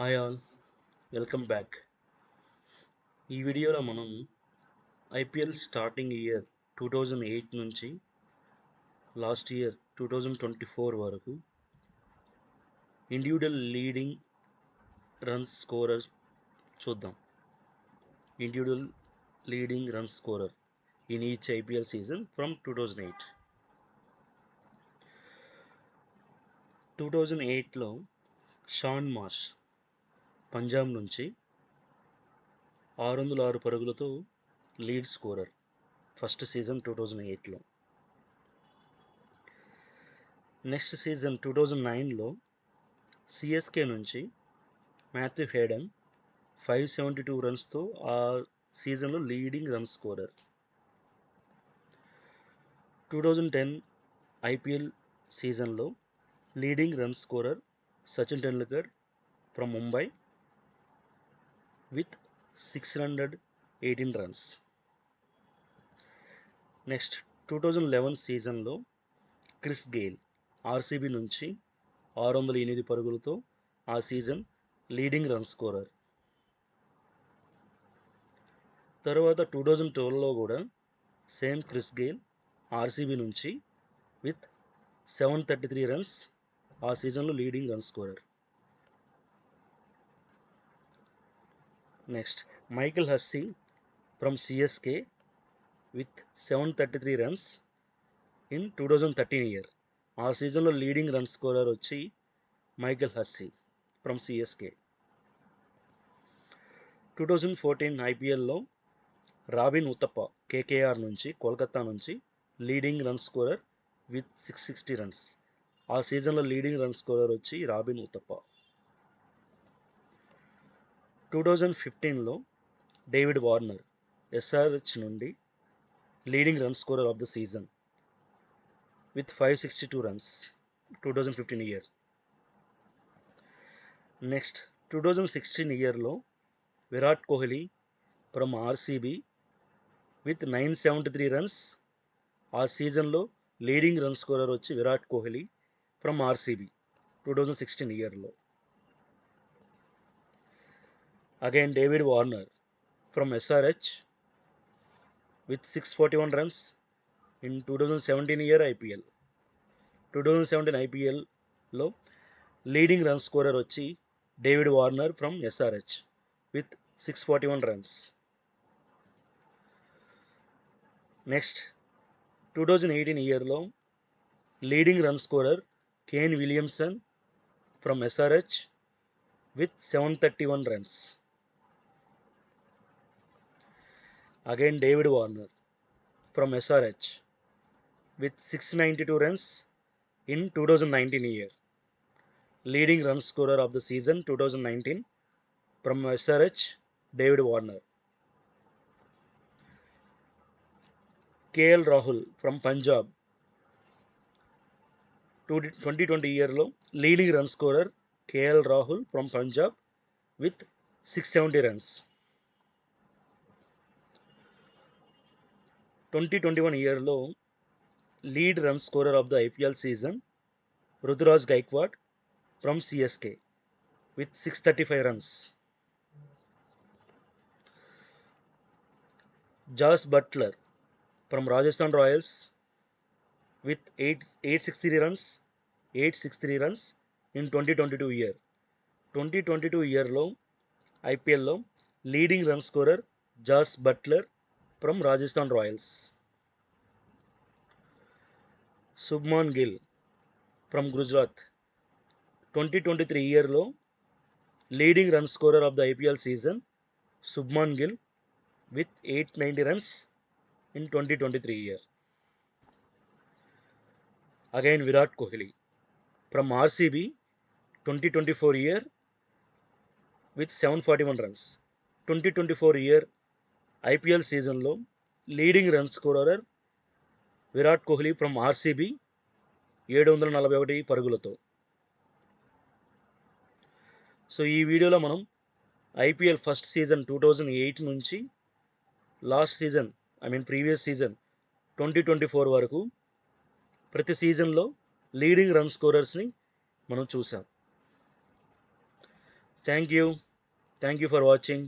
Hi all, welcome back. ఈ వీడియోలో మనం ఐపీఎల్ స్టార్టింగ్ ఇయర్ 2008 నుంచి లాస్ట్ ఇయర్ 2024 వరకు ఇండివిజువల్ లీడింగ్ రన్స్ స్కోరర్ చూద్దాం. Individual leading run scorer in each IPL season from 2008. 2008లో Shaun Marsh Punjab నుంచి 606 పరుగులతో లీడ్ స్కోరర్ ఫస్ట్ సీజన్ 2008లో. నెక్స్ట్ సీజన్ 2009లో సిఎస్కే నుంచి మాథ్యూ హేడన్ 572 రన్స్తో ఆ సీజన్లో లీడింగ్ రన్ స్కోరర్. 2010 ఐపీఎల్ సీజన్లో leading run scorer Sachin Tendulkar from Mumbai with 618 runs. Next 2011 సీజన్లో క్రిస్ గెయిల్ ఆర్సీబీ నుంచి 608 పరుగులతో ఆ సీజన్ లీడింగ్ రన్ స్కోరర్. తర్వాత 2012లో కూడా సేమ్ క్రిస్ గెయిల్ ఆర్సీబీ నుంచి విత్ 733 రన్స్ ఆ సీజన్లో leading run scorer. Next Michael Hussey from CSK with 733 runs in 2013 year. ఆ సీజన్లో లీడింగ్ రన్ స్కోరర్ వచ్చి మైకెల్ హస్సీ ఫ్రమ్ సిఎస్కే. 2014 ఐపీఎల్లో రాబిన్ ఉతప్ప కేకేఆర్ నుంచి కోల్కతా నుంచి leading run scorer with 660 runs. ఆ సీజన్లో లీడింగ్ రన్ స్కోరర్ వచ్చి రాబిన్ ఉతప్ప. 2015లో డేవిడ్ వార్నర్ ఎస్ఆర్హెచ్ నుండి leading run scorer of the season with 562 runs 2015 year. Next 2016 ఇయర్లో Virat Kohli from RCB with 973 runs. ఆ సీజన్లో లీడింగ్ రన్ స్కోరర్ వచ్చి విరాట్ కోహ్లీ ఫ్రమ్ ఆర్సీబీ 2016 ఇయర్లో. Again David Warner from SRH with 641 runs in 2017 year IPL. 2017 ఐపీఎల్లో leading run scorer వచ్చి David Warner from SRH with 641 runs. Next 2018 ఇయర్లో leading run scorer Kane Williamson from SRH with 731 runs. Again David Warner from SRH with 692 runs in 2019 year. Leading run scorer of the season 2019 from SRH David Warner. KL Rahul from Punjab 2020 ఇయర్లో leading run scorer KL Rahul from Punjab with 670 runs. 2021 ఇయర్లో lead run scorer of the IPL season Ruturaj Gaikwad from CSK with 635 runs. Jos Buttler from Rajasthan Royals with 863 runs in 2022 year. 2022 ఇయర్లో ఐపీఎల్లో leading run scorer Jos Buttler from Rajasthan Royals. Shubman Gill from Gujarat 2023 ఇయర్లో leading run scorer of the IPL season Shubman Gill with 890 runs in 2023 year. Again Virat Kohli from RCB 2024 year with 741 runs. 2024 year IPL సీజన్లో leading run scorer Virat Kohli from RCB 741 పరుగులతో. So ఈ వీడియోలో మనం IPL first season 2008 నుంచి last season previous season 2024 వరకు ప్రతి సీజన్లో leading run స్కోరర్స్ని మనం చూసాం. Thank you. Thank you for watching.